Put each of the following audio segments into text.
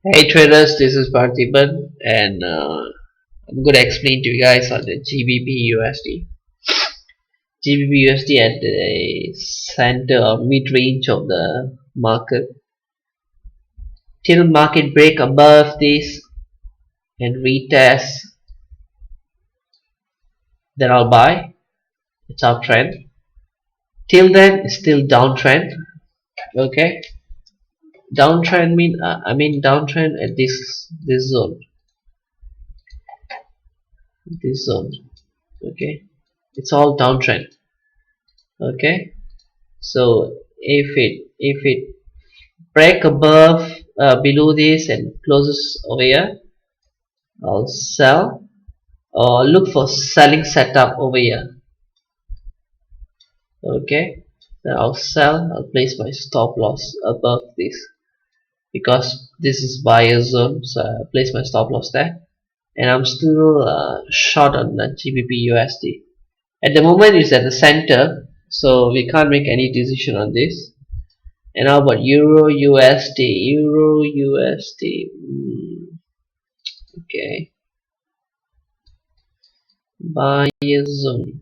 Hey traders, this is Parthiban and I'm going to explain to you guys on the GBP USD. GBP USD at the center or mid range of the market till market break above this and retest, then I'll buy. It's uptrend. Till then, it's still downtrend. Okay, downtrend I mean downtrend at this zone, this zone. Okay, it's all downtrend. Okay, so if it break above below this and closes over here, I'll sell or look for selling setup over here. Okay, then I'll sell. I'll place my stop loss above this because this is buyer zone, so I'll place my stop loss there. And I'm still short on the GBP USD. At the moment it's at the center, so we can't make any decision on this. And how about Euro USD? Euro USD. Okay. Buyer zone.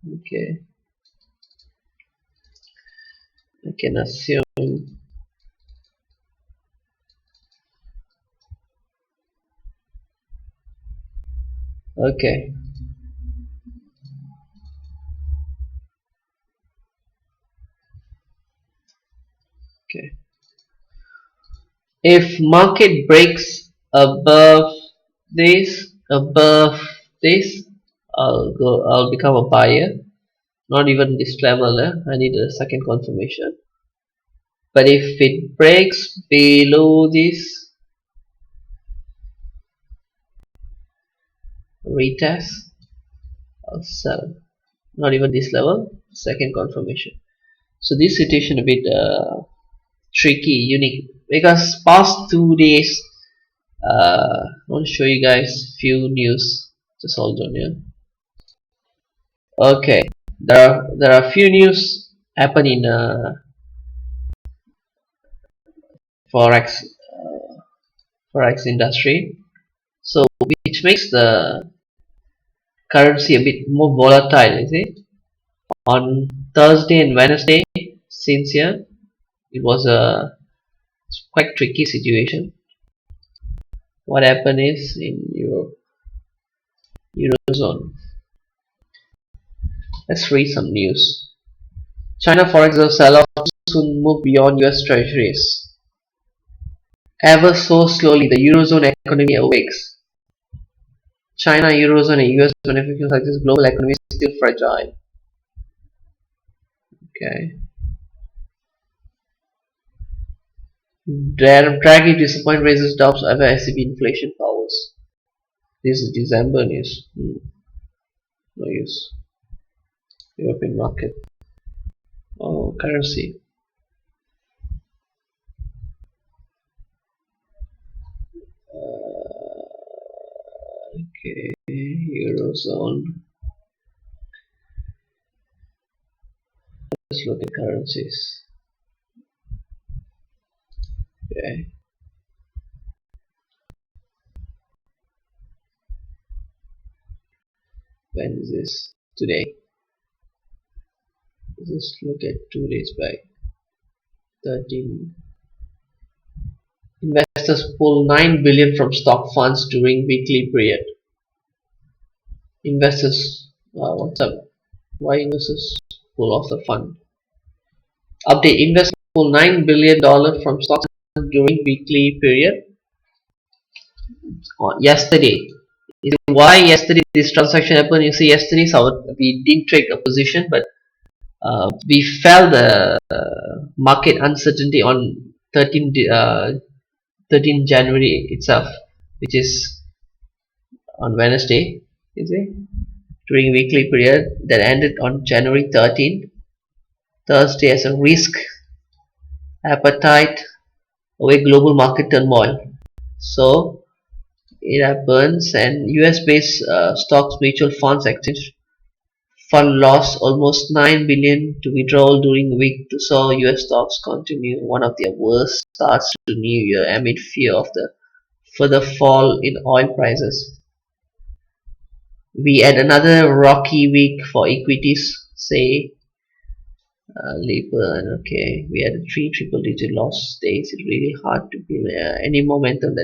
Okay. I can assume. Okay. Okay. If market breaks above this, I'll become a buyer. Not even this level, I need a second confirmation. But if it breaks below this, retest, I'll sell. Not even this level, second confirmation. So this situation a bit tricky, unique, because past 2 days I want to show you guys few news. Just hold on here. Okay, there are few news happen in forex forex industry, so which makes the currency a bit more volatile. You see, on Thursday and Wednesday, since here it was a quite tricky situation. What happened is in Eurozone. Let's read some news. China forex reserve sell-off soon move beyond US treasuries. Ever so slowly, the Eurozone economy awakes. China, Eurozone, and US manufacturing sectors, global economy is still fragile. Okay. Draghi disappoint raises doubts over ECB inflation powers. This is December news. No use. European market. Oh, currency. Okay, Eurozone. Let's look at currencies. Okay. When is this? Today. Just look at 2 days back. 13. Investors pull 9 billion from stock funds during weekly period. Investors, what's up? Why investors pull off the fund? Update: investors pull $9 billion from stocks during weekly period. Yesterday. Why yesterday this transaction happened? You see, yesterday we didn't take a position, but we felt the market uncertainty on 13 January itself, which is on Wednesday, you see, during weekly period that ended on January 13th. Thursday as a risk appetite away global market turmoil. So it happens, and US based stocks mutual funds exchange Fund lost almost 9 billion to withdrawal during the week to saw US stocks continue one of their worst starts to new year amid fear of the further fall in oil prices. We had another rocky week for equities, say labor, and okay, we had three triple digit loss days. It's really hard to build any momentum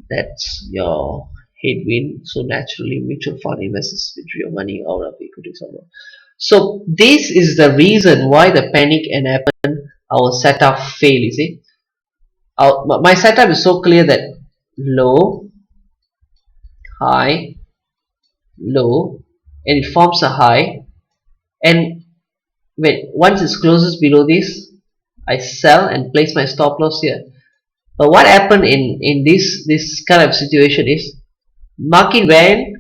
that's your headwind. So naturally, mutual fund investors withdraw money out of equities. So this is the reason why the panic and happen. Our setup fail. You see, my setup is so clear that low, high, low, and it forms a high. And when once it closes below this, I sell and place my stop loss here. But what happened in this kind of situation is market went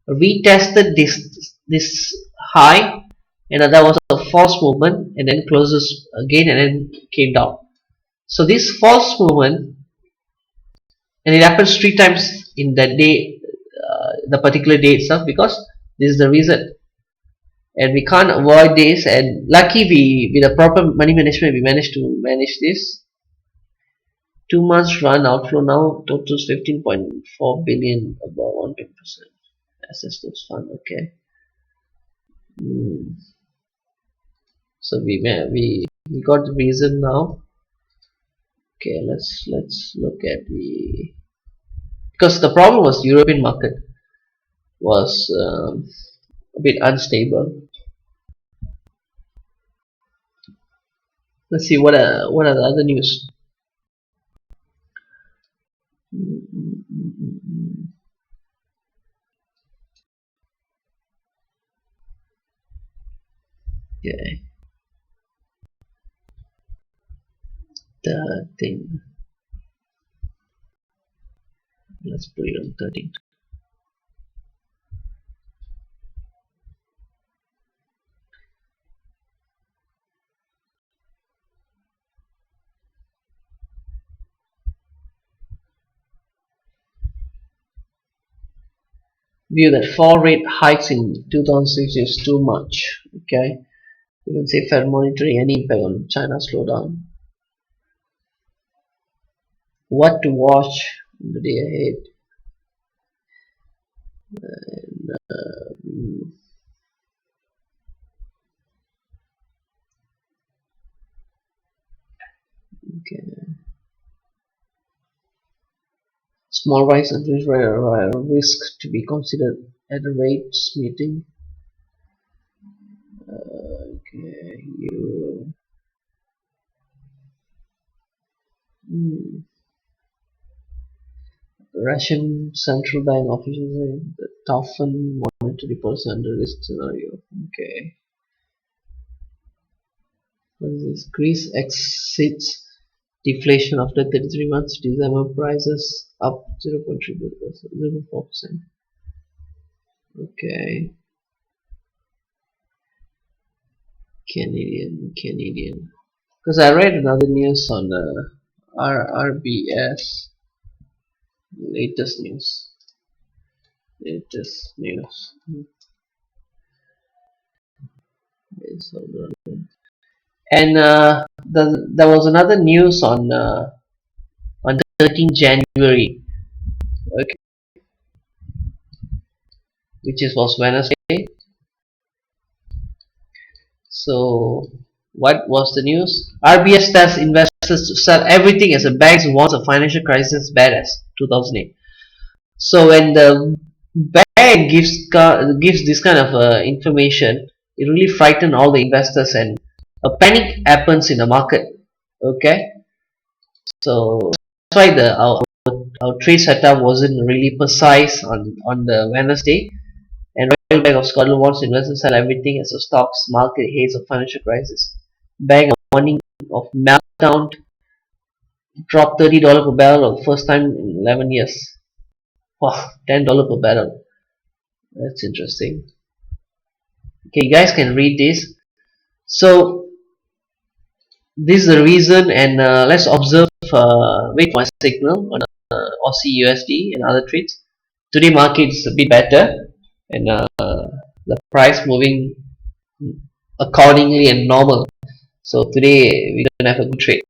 retested this high, and that was a false movement, and then closes again and then came down. So this false movement, and it happens 3 times in that day, the particular day itself, because this is the reason, and we can't avoid this. And lucky we, with the proper money management, we managed to manage this. 2 months run outflow now totals 15.4 billion, about 1%. Assets those fund. Okay. So we got the reason now. Okay, let's look at the, because the problem was European market was a bit unstable. Let's see what are the other news. Okay, the thing. Let's put it on 13. View that 4 rate hikes in 2006 is too much. Okay, you can say Fed monitoring any impact on China's slowdown. What to watch in the day ahead? Okay. Small rise and risk to be considered at the rates meeting. Okay, you. Russian central bank officials say the toughen monetary policy under risk scenario. Okay. What is this? Greece exits deflation after 33 months. December prices up 0.4%. Okay. Canadian. Because I read another news on RBS. Latest news. And there was another news on 13 January, okay, which was Wednesday. So what was the news? RBS tells investors to sell everything as the banks warns a financial crisis as bad as 2008. So when the bank gives this kind of information, it really frightened all the investors, and a panic happens in the market. Okay, so that's why our trade setup wasn't really precise on the Wednesday. And Royal Bank of Scotland wants investors to sell everything as the stocks market hates of financial crisis. Bank warning of meltdown, dropped $30 per barrel for the first time in 11 years. Wow, $10 per barrel. That's interesting. Okay, you guys can read this. So this is the reason, and let's observe. Wait for a signal on Aussie USD and other trades. Today market is a bit better, and the price moving accordingly and normal. So today we're gonna have a good trade.